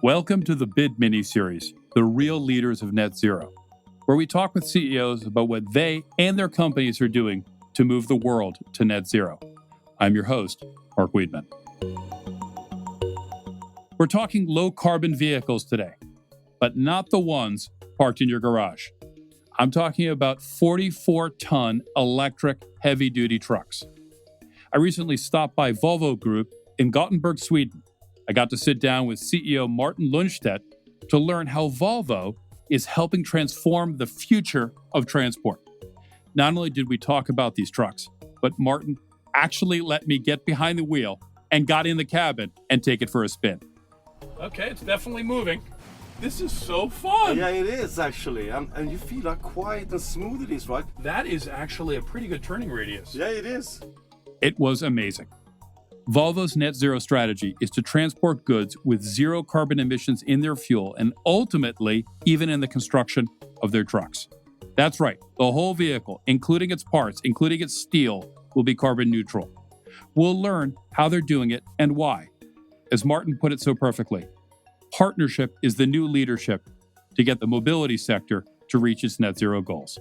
Welcome to the BID mini-series, The Real Leaders of Net Zero, where we talk with CEOs about what they and their companies are doing to move the world to net zero. I'm your host, Mark Wiedman. We're talking low-carbon vehicles today, but not the ones parked in your garage. I'm talking about 44-ton electric heavy-duty trucks. I recently stopped by Volvo Group in Gothenburg, Sweden. I got to sit down with CEO Martin Lundstedt to learn how Volvo is helping transform the future of transport. Not only did we talk about these trucks, but Martin actually let me get behind the wheel and got in the cabin and take it for a spin. Okay, it's definitely moving. This is so fun. Yeah, it is actually. And you feel how quiet and smooth it is, right? That is actually a pretty good turning radius. Yeah, it is. It was amazing. Volvo's net zero strategy is to transport goods with zero carbon emissions in their fuel and ultimately even in the construction of their trucks. That's right, the whole vehicle, including its parts, including its steel, will be carbon neutral. We'll learn how they're doing it and why. As Martin put it so perfectly, partnership is the new leadership to get the mobility sector to reach its net zero goals.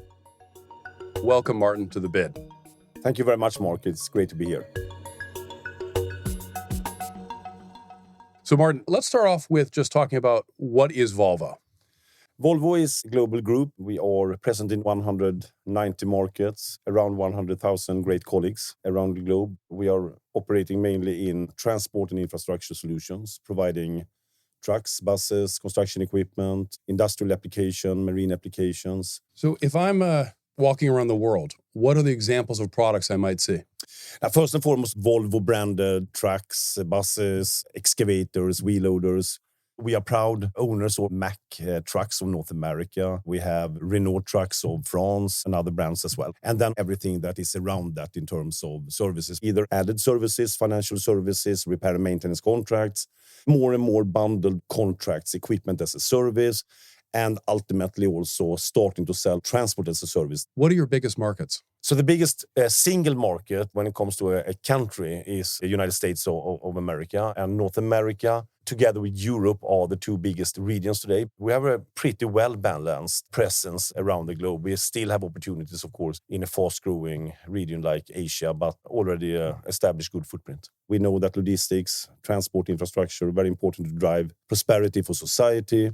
Welcome, Martin, to the BID. Thank you very much, Mark. It's great to be here. So, Martin, let's start off with just talking about what is Volvo. Volvo is a global group. We are present in 190 markets, around 100,000 great colleagues around the globe. We are operating mainly in transport and infrastructure solutions, providing trucks, buses, construction equipment, industrial application, marine applications. So if I'm walking around the world, what are the examples of products I might see? First and foremost, Volvo branded trucks, buses, excavators, wheel loaders. We are proud owners of Mack trucks of North America. We have Renault trucks of France and other brands as well. And then everything that is around that in terms of services, either added services, financial services, repair and maintenance contracts, more and more bundled contracts, equipment as a service, and ultimately also starting to sell transport as a service. What are your biggest markets? So the biggest single market when it comes to a country is the United States of America, and North America, together with Europe, are the two biggest regions today. We have a pretty well-balanced presence around the globe. We still have opportunities, of course, in a fast-growing region like Asia, but already established good footprint. We know that logistics, transport infrastructure are very important to drive prosperity for society,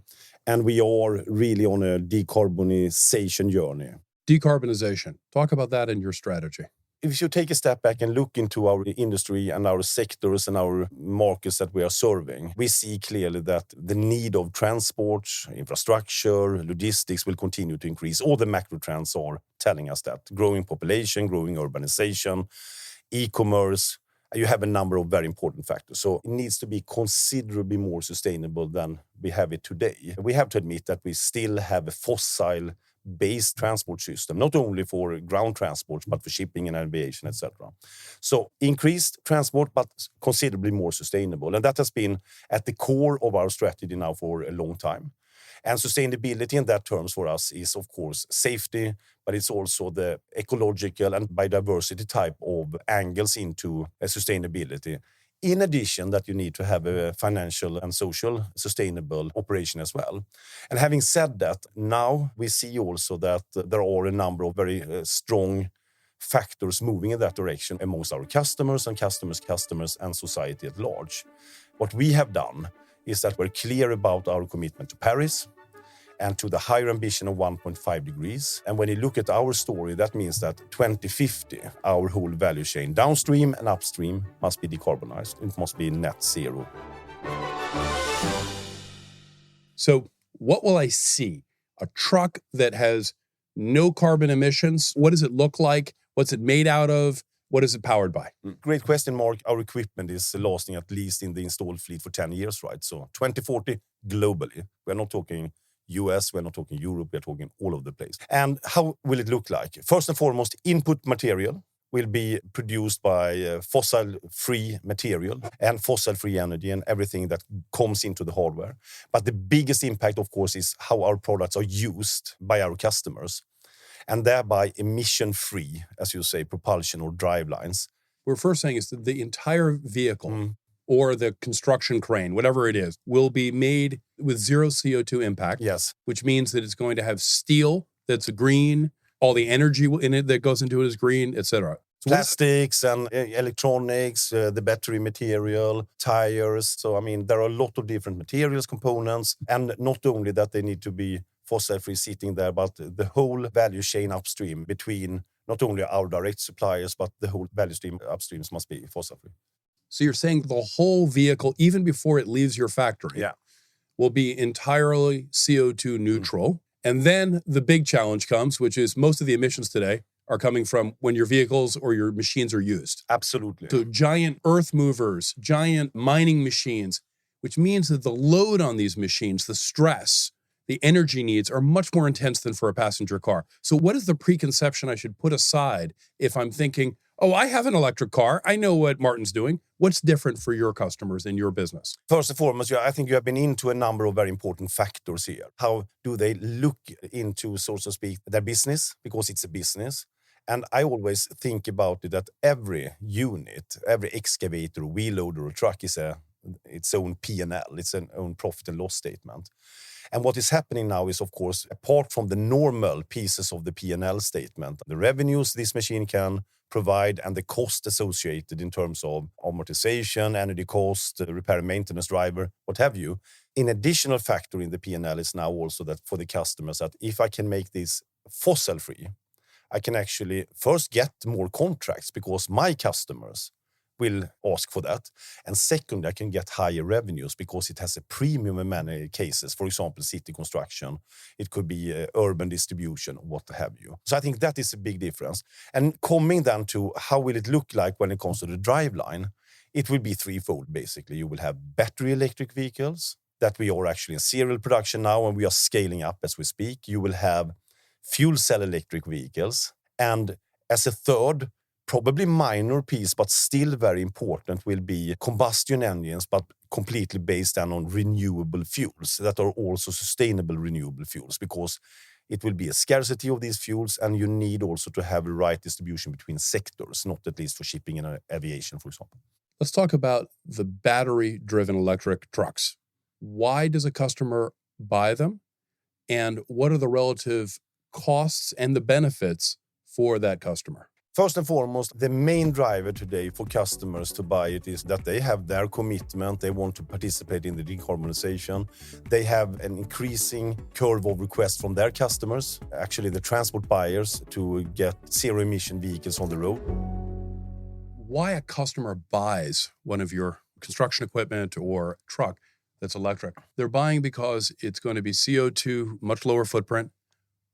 and we are really on a decarbonization journey. Decarbonization. Talk about that in your strategy. If you take a step back and look into our industry and our sectors and our markets that we are serving, we see clearly that the need of transport, infrastructure, logistics will continue to increase. All the macro trends are telling us that. Growing population, growing urbanization, e-commerce. You have a number of very important factors. So it needs to be considerably more sustainable than we have it today. We have to admit that we still have a fossil-based transport system, not only for ground transport, but for shipping and aviation, etc. So increased transport, but considerably more sustainable. And that has been at the core of our strategy now for a long time. And sustainability in that terms for us is, of course, safety, but it's also the ecological and biodiversity type of angles into sustainability. In addition, that you need to have a financial and social sustainable operation as well. And having said that, now we see also that there are a number of very strong factors moving in that direction amongst our customers and society at large. What we have done is that we're clear about our commitment to Paris and to the higher ambition of 1.5 degrees. And when you look at our story, that means that 2050, our whole value chain, downstream and upstream, must be decarbonized. It must be net zero. So what will I see? A truck that has no carbon emissions? What does it look like? What's it made out of? What is it powered by? Great question, Mark. Our equipment is lasting at least in the installed fleet for 10 years, right? So 2040 globally. We're not talking US, we're not talking Europe, we're talking all over the place. And how will it look like? First and foremost, input material will be produced by fossil-free material and fossil-free energy and everything that comes into the hardware. But the biggest impact, of course, is how our products are used by our customers, and thereby emission-free, as you say, propulsion or drive lines. We're first saying is that the entire vehicle or the construction crane, whatever it is, will be made with zero CO2 impact. Yes. Which means that it's going to have steel that's green, all the energy in it that goes into it is green, etc. So plastics and electronics, the battery material, tires. So, I mean, there are a lot of different materials, components, and not only that they need to be fossil-free sitting there, but the whole value chain upstream between not only our direct suppliers, but the whole value stream upstreams must be fossil-free. So you're saying the whole vehicle, even before it leaves your factory, will be entirely CO2 neutral. And then the big challenge comes, which is most of the emissions today are coming from when your vehicles or your machines are used. Absolutely. So giant earth movers, giant mining machines, which means that the load on these machines, the stress, the energy needs are much more intense than for a passenger car. So what is the preconception I should put aside if I'm thinking, oh, I have an electric car. I know what Martin's doing. What's different for your customers in your business? First and foremost, I think you have been into a number of very important factors here. How do they look into, so to speak, their business? Because it's a business. And I always think about it that every unit, every excavator, wheel loader or truck is its own P&L. It's an own profit and loss statement. And what is happening now is, of course, apart from the normal pieces of the P&L statement, the revenues this machine can provide and the cost associated in terms of amortization, energy cost, repair and maintenance driver, what have you. An additional factor in the P&L is now also that for the customers that if I can make this fossil-free, I can actually first get more contracts because my customers will ask for that. And second, I can get higher revenues because it has a premium in many cases. For example, city construction. It could be urban distribution, what have you. So I think that is a big difference. And coming then to how will it look like when it comes to the driveline, it will be threefold, basically. You will have battery electric vehicles that we are actually in serial production now and we are scaling up as we speak. You will have fuel cell electric vehicles. And as a third, probably minor piece, but still very important, will be combustion engines, but completely based on renewable fuels that are also sustainable renewable fuels, because it will be a scarcity of these fuels, and you need also to have a right distribution between sectors, not at least for shipping and aviation, for example. Let's talk about the battery-driven electric trucks. Why does a customer buy them? And what are the relative costs and the benefits for that customer? First and foremost, the main driver today for customers to buy it is that they have their commitment. They want to participate in the decarbonization. They have an increasing curve of requests from their customers, actually the transport buyers, to get zero-emission vehicles on the road. Why a customer buys one of your construction equipment or truck that's electric? They're buying because it's going to be CO2, much lower footprint,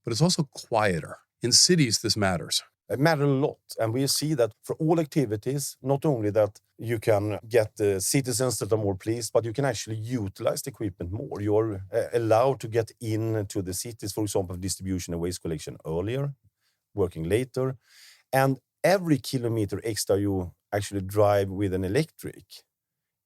but it's also quieter. In cities, this matters. It matters a lot. And we see that for all activities, not only that you can get the citizens that are more pleased, but you can actually utilize the equipment more. You're allowed to get into the cities, for example, distribution and waste collection earlier, working later. And every kilometer extra you actually drive with an electric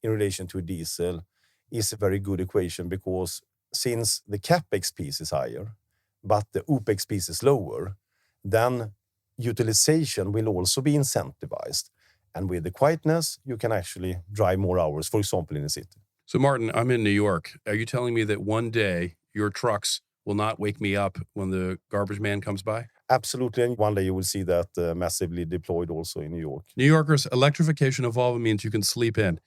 in relation to a diesel is a very good equation, because since the capex piece is higher, but the OPEX piece is lower, then utilization will also be incentivized. And with the quietness, you can actually drive more hours, for example, in the city. So, Martin, I'm in New York. Are you telling me that one day your trucks will not wake me up when the garbage man comes by? Absolutely. And one day you will see that massively deployed also in New York. New Yorkers, electrification of Volvo means you can sleep in.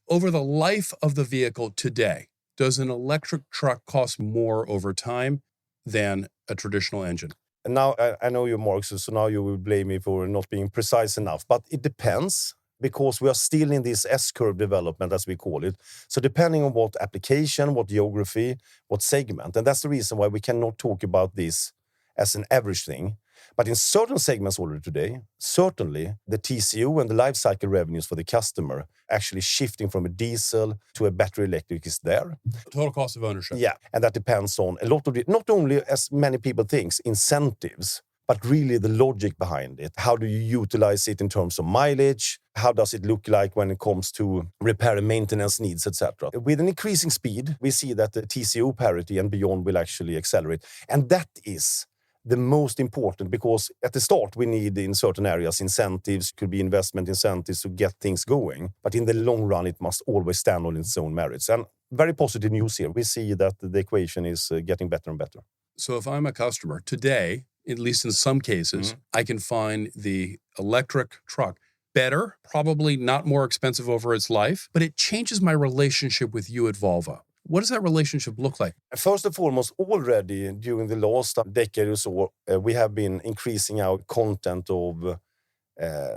Over the life of the vehicle today, does an electric truck cost more over time than a traditional engine? And now I know you, Mark, so now you will blame me for not being precise enough. But it depends, because we are still in this S-curve development, as we call it. So depending on what application, what geography, what segment. And that's the reason why we cannot talk about this as an average thing. But in certain segments already today, certainly the TCO and the life cycle revenues for the customer actually shifting from a diesel to a battery electric is there. Total cost of ownership. Yeah, and that depends on a lot of not only, as many people think, incentives, but really the logic behind it. How do you utilize it in terms of mileage? How does it look like when it comes to repair and maintenance needs, etc.? With an increasing speed, we see that the TCO parity and beyond will actually accelerate. And that is the most important, because at the start we need in certain areas incentives, could be investment incentives to get things going. But in the long run, it must always stand on its own merits. And very positive news here. We see that the equation is getting better and better. So if I'm a customer today, at least in some cases, I can find the electric truck better, probably not more expensive over its life, but it changes my relationship with you at Volvo. What does that relationship look like? First and foremost, already during the last decade or so, we have been increasing our content of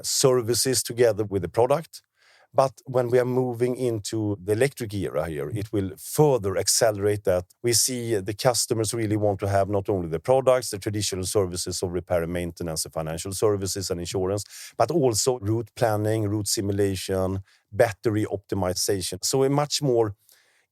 services together with the product. But when we are moving into the electric era here, it will further accelerate that. We see the customers really want to have not only the products, the traditional services of repair and maintenance, the financial services and insurance, but also route planning, route simulation, battery optimization. So a much more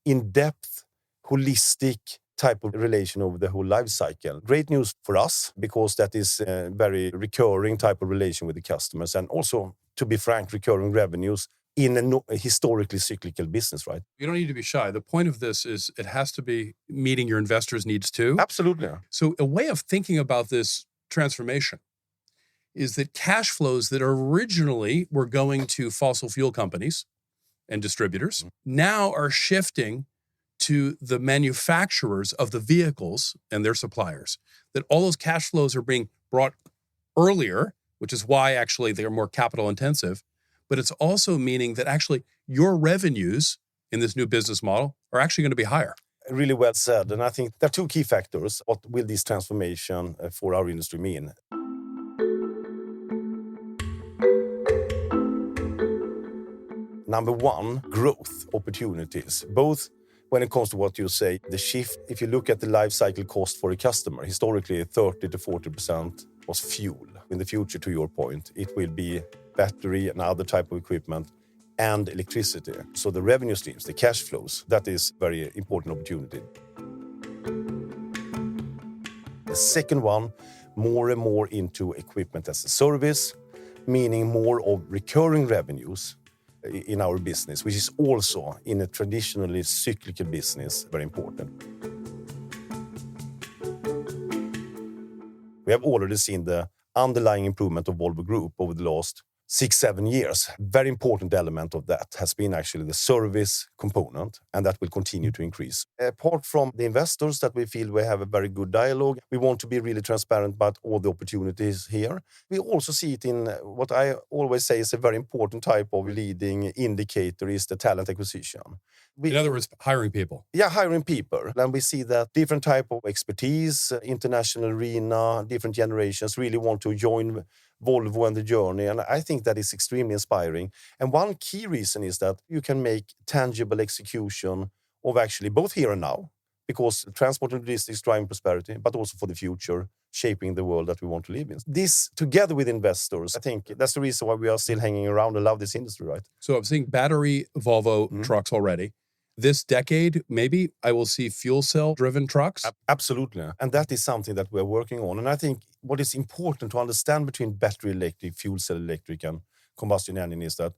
in-depth, holistic type of relation over the whole life cycle. Great news for us, because that is a very recurring type of relation with the customers, and also, to be frank, recurring revenues in a historically cyclical business, right? You don't need to be shy. The point of this is it has to be meeting your investors' needs too. Absolutely. So a way of thinking about this transformation is that cash flows that originally were going to fossil fuel companies and distributors now are shifting to the manufacturers of the vehicles and their suppliers. That all those cash flows are being brought earlier, which is why actually they're more capital intensive. But it's also meaning that actually your revenues in this new business model are actually going to be higher. Really well said. And I think there are two key factors. What will this transformation for our industry mean? Number one, growth opportunities, both when it comes to what you say, the shift. If you look at the life cycle cost for a customer, historically 30 to 40% was fuel. In the future, to your point, it will be battery and other type of equipment and electricity. So the revenue streams, the cash flows, that is very important opportunity. The second one, more and more into equipment as a service, meaning more of recurring revenues in our business, which is also in a traditionally cyclical business very important. We have already seen the underlying improvement of Volvo Group over the last 6-7 years. Very important element of that has been actually the service component, and that will continue to increase. Apart from the investors that we feel we have a very good dialogue, we want to be really transparent about all the opportunities here. We also see it in what I always say is a very important type of leading indicator is the talent acquisition. In other words, hiring people. Yeah, hiring people. And we see that different type of expertise, international arena, different generations really want to join Volvo and the journey. And I think that is extremely inspiring. And one key reason is that you can make tangible execution of actually both here and now, because transport and logistics driving prosperity, but also for the future, shaping the world that we want to live in. This, together with investors, I think that's the reason why we are still hanging around and love this industry, right? So I'm seeing battery Volvo trucks already. This decade, maybe I will see fuel cell driven trucks. Absolutely. And that is something that we're working on. And I think what is important to understand between battery electric, fuel cell electric and combustion engine is that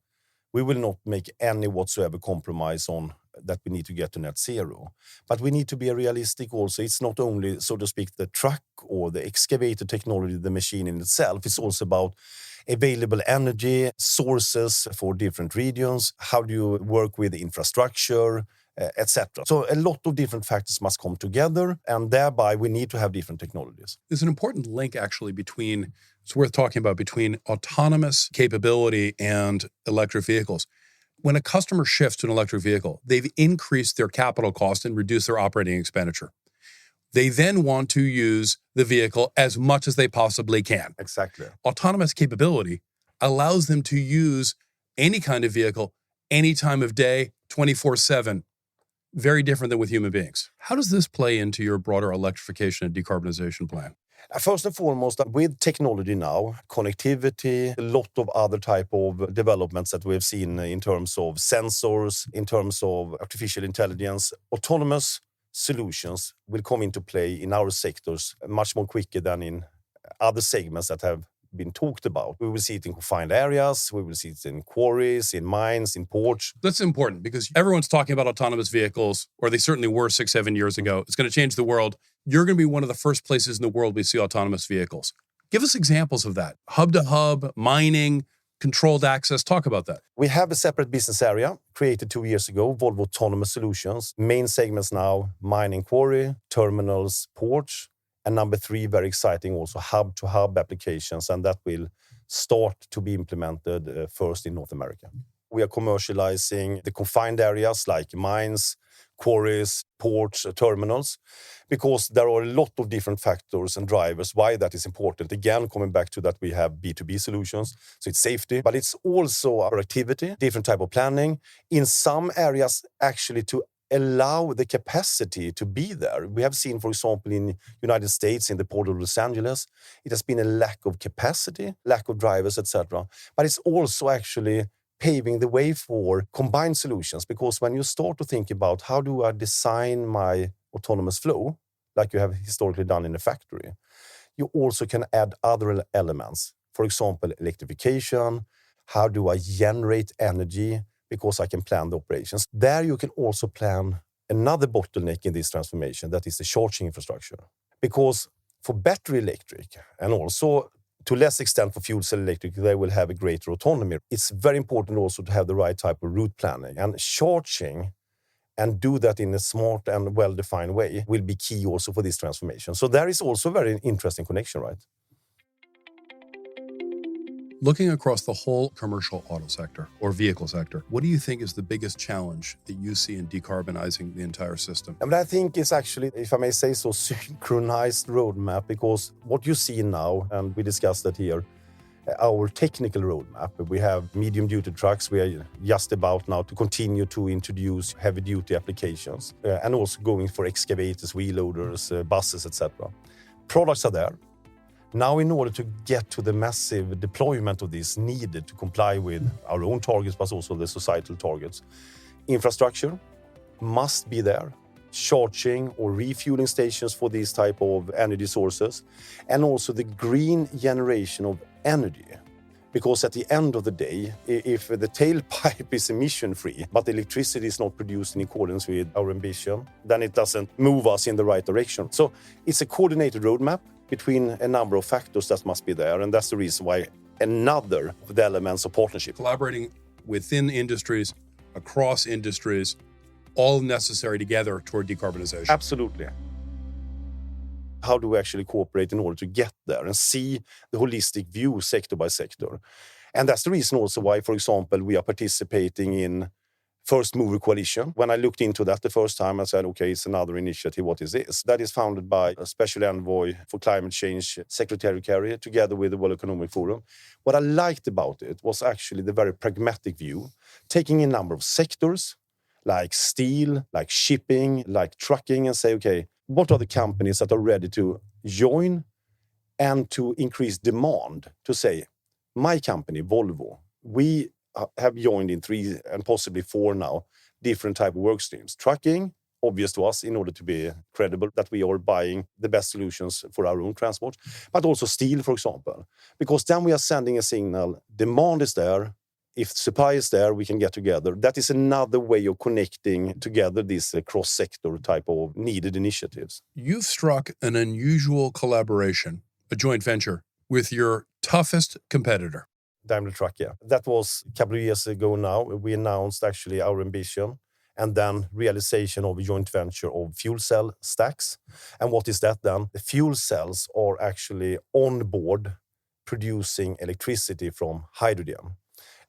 we will not make any whatsoever compromise on that we need to get to net zero. But we need to be realistic also. It's not only, so to speak, the truck or the excavator technology, the machine in itself. It's also about available energy sources for different regions. How do you work with the infrastructure, etc. So a lot of different factors must come together, and thereby we need to have different technologies. There's an important link actually between, it's worth talking about, between autonomous capability and electric vehicles. When a customer shifts to an electric vehicle, they've increased their capital cost and reduced their operating expenditure. They then want to use the vehicle as much as they possibly can. Exactly. Autonomous capability allows them to use any kind of vehicle, any time of day, 24/7. Very different than with human beings. How does this play into your broader electrification and decarbonization plan? First and foremost, with technology now, connectivity, a lot of other type of developments that we've seen in terms of sensors, in terms of artificial intelligence, autonomous solutions will come into play in our sectors much more quicker than in other segments that have been talked about. We will see it in confined areas, we will see it in quarries, in mines, in ports. That's important because everyone's talking about autonomous vehicles, or they certainly were 6-7 years ago. It's going to change the world. you're going to be one of the first places in the world we see autonomous vehicles. Give us examples of that. Hub to hub, mining, controlled access. Talk about that. We have a separate business area created 2 years ago, Volvo Autonomous Solutions. Main segments now, mining quarry, terminals, ports, and number 3, very exciting also, hub-to-hub applications, and that will start to be implemented first in North America. We are commercializing the confined areas like mines, quarries, ports, terminals, because there are a lot of different factors and drivers why that is important. Again, coming back to that, we have B2B solutions, so it's safety, but it's also our activity, different type of planning. In some areas, actually to allow the capacity to be there. We have seen, for example, in United States, in the port of Los Angeles, it has been a lack of capacity, lack of drivers, etc. But it's also actually paving the way for combined solutions, because when you start to think about how do I design my autonomous flow, like you have historically done in a factory, you also can add other elements. For example, electrification. How do I generate energy? Because I can plan the operations. There you can also plan another bottleneck in this transformation, that is the charging infrastructure. Because for battery electric, and also to less extent for fuel cell electric, they will have a greater autonomy. It's very important also to have the right type of route planning. And charging, and do that in a smart and well-defined way, will be key also for this transformation. So there is also a very interesting connection, right? Looking across the whole commercial auto sector or vehicle sector, what do you think is the biggest challenge that you see in decarbonizing the entire system? I mean, I think it's actually, if I may say so, synchronized roadmap, because what you see now, and we discussed that here, our technical roadmap, we have medium-duty trucks. We are just about now to continue to introduce heavy-duty applications, and also going for excavators, wheel loaders, buses, etc. Products are there. Now, in order to get to the massive deployment of this needed to comply with our own targets, but also the societal targets, infrastructure must be there. Charging or refueling stations for these type of energy sources, and also the green generation of energy. Because at the end of the day, if the tailpipe is emission-free, but the electricity is not produced in accordance with our ambition, then it doesn't move us in the right direction. So it's a coordinated roadmap between a number of factors that must be there. And that's the reason why another of the elements of partnership. Collaborating within industries, across industries, all necessary together toward decarbonization. Absolutely. How do we actually cooperate in order to get there and see the holistic view sector by sector? And that's the reason also why, for example, we are participating in First Mover Coalition. When I looked into that the first time, I said, okay, it's another initiative. What is this? That is founded by a Special Envoy for Climate Change, Secretary Kerry, together with the World Economic Forum. What I liked about it was actually the very pragmatic view, taking a number of sectors, like steel, like shipping, like trucking, and say, okay, what are the companies that are ready to join and to increase demand to say, my company, Volvo, we have joined in 3 and possibly 4 now different type of work streams. Trucking, obvious to us in order to be credible that we are buying the best solutions for our own transport, but also steel, for example, because then we are sending a signal, demand is there. If supply is there, we can get together. That is another way of connecting together these cross-sector type of needed initiatives. You've struck an unusual collaboration, a joint venture, with your toughest competitor. Daimler Truck, yeah. That was a couple of years ago now. We announced actually our ambition and then realization of a joint venture of fuel cell stacks. And what is that then? The fuel cells are actually on board producing electricity from hydrogen.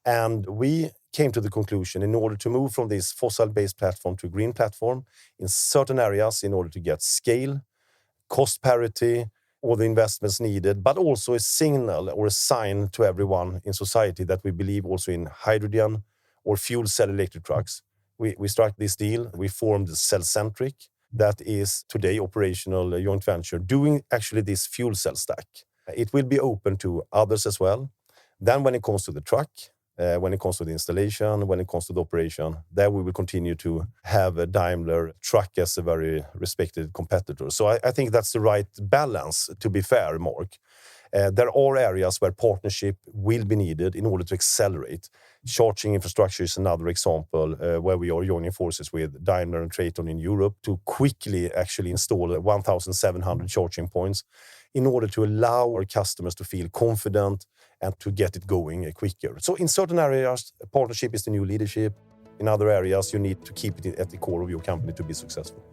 And we came to the conclusion, in order to move from this fossil-based platform to a green platform in certain areas, in order to get scale, cost parity, all the investments needed, but also a signal or a sign to everyone in society that we believe also in hydrogen or fuel cell electric trucks. We struck this deal. We formed Cellcentric, that is today operational joint venture, doing actually this fuel cell stack. It will be open to others as well. Then when it comes to the truck, when it comes to the installation, when it comes to the operation, there we will continue to have a Daimler Truck as a very respected competitor. So I think that's the right balance, to be fair, Mark. There are areas where partnership will be needed in order to accelerate. Charging infrastructure is another example where we are joining forces with Daimler and Traton in Europe to quickly actually install 1,700 charging points in order to allow our customers to feel confident and to get it going quicker. So in certain areas, partnership is the new leadership. In other areas, you need to keep it at the core of your company to be successful.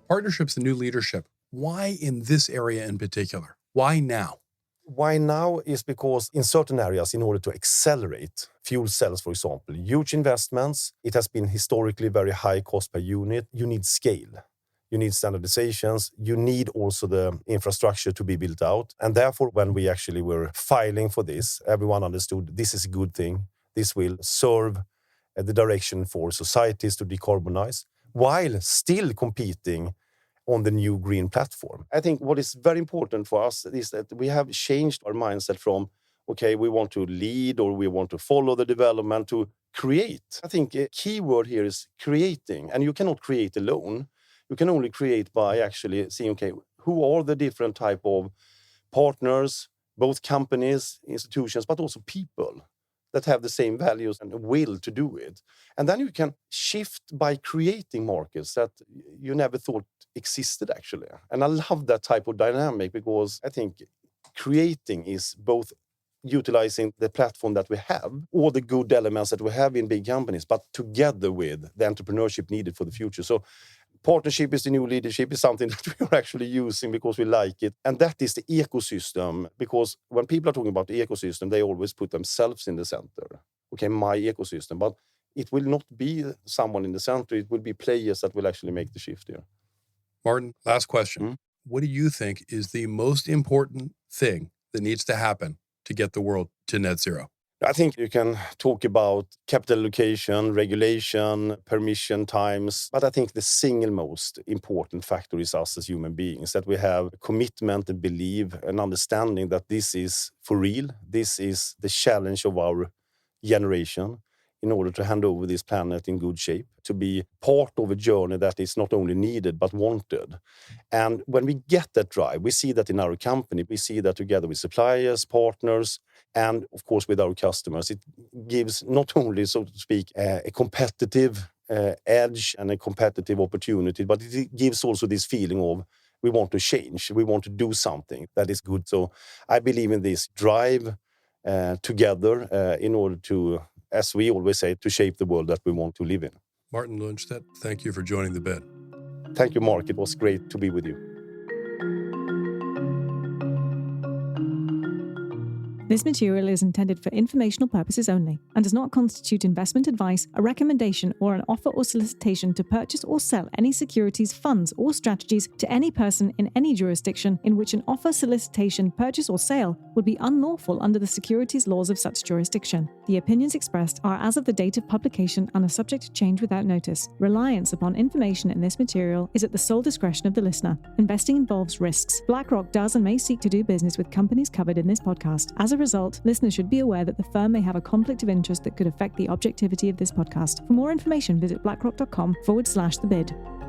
Partnership's the new leadership. Why in this area in particular? Why now? Why now is because in certain areas, in order to accelerate fuel cells, for example, huge investments, it has been historically very high cost per unit. You need scale. You need standardizations. You need also the infrastructure to be built out. And therefore, when we actually were filing for this, everyone understood this is a good thing. This will serve the direction for societies to decarbonize while still competing on the new green platform. I think what is very important for us is that we have changed our mindset from, okay, we want to lead or we want to follow the development to create. I think a key word here is creating, and you cannot create alone. You can only create by actually seeing, okay, who are the different type of partners, both companies, institutions, but also people that have the same values and will to do it. And then you can shift by creating markets that you never thought existed, actually. And I love that type of dynamic because I think creating is both utilizing the platform that we have, all the good elements that we have in big companies, but together with the entrepreneurship needed for the future. So partnership is the new leadership is something that we are actually using because we like it. And that is the ecosystem, because when people are talking about the ecosystem, they always put themselves in the center. Okay, my ecosystem. But it will not be someone in the center. It will be players that will actually make the shift here. Martin, last question. What do you think is the most important thing that needs to happen to get the world to net zero? I think you can talk about capital allocation, regulation, permission times, but I think the single most important factor is us as human beings, that we have commitment and belief and understanding that this is for real. This is the challenge of our generation in order to hand over this planet in good shape, to be part of a journey that is not only needed but wanted. And when we get that drive, we see that in our company, we see that together with suppliers, partners, and of course with our customers. It gives not only, so to speak, a competitive edge and a competitive opportunity, but it gives also this feeling of we want to change, we want to do something that is good. So I believe in this drive together in order to, as we always say, to shape the world that we want to live in. Martin Lundstedt, thank you for joining the bid. Thank you, Mark. It was great to be with you. This material is intended for informational purposes only and does not constitute investment advice, a recommendation, or an offer or solicitation to purchase or sell any securities, funds, or strategies to any person in any jurisdiction in which an offer, solicitation, purchase, or sale would be unlawful under the securities laws of such jurisdiction. The opinions expressed are as of the date of publication and are subject to change without notice. Reliance upon information in this material is at the sole discretion of the listener. Investing involves risks. BlackRock does and may seek to do business with companies covered in this podcast. As a result, listeners should be aware that the firm may have a conflict of interest that could affect the objectivity of this podcast. For more information, visit blackrock.com/thebid.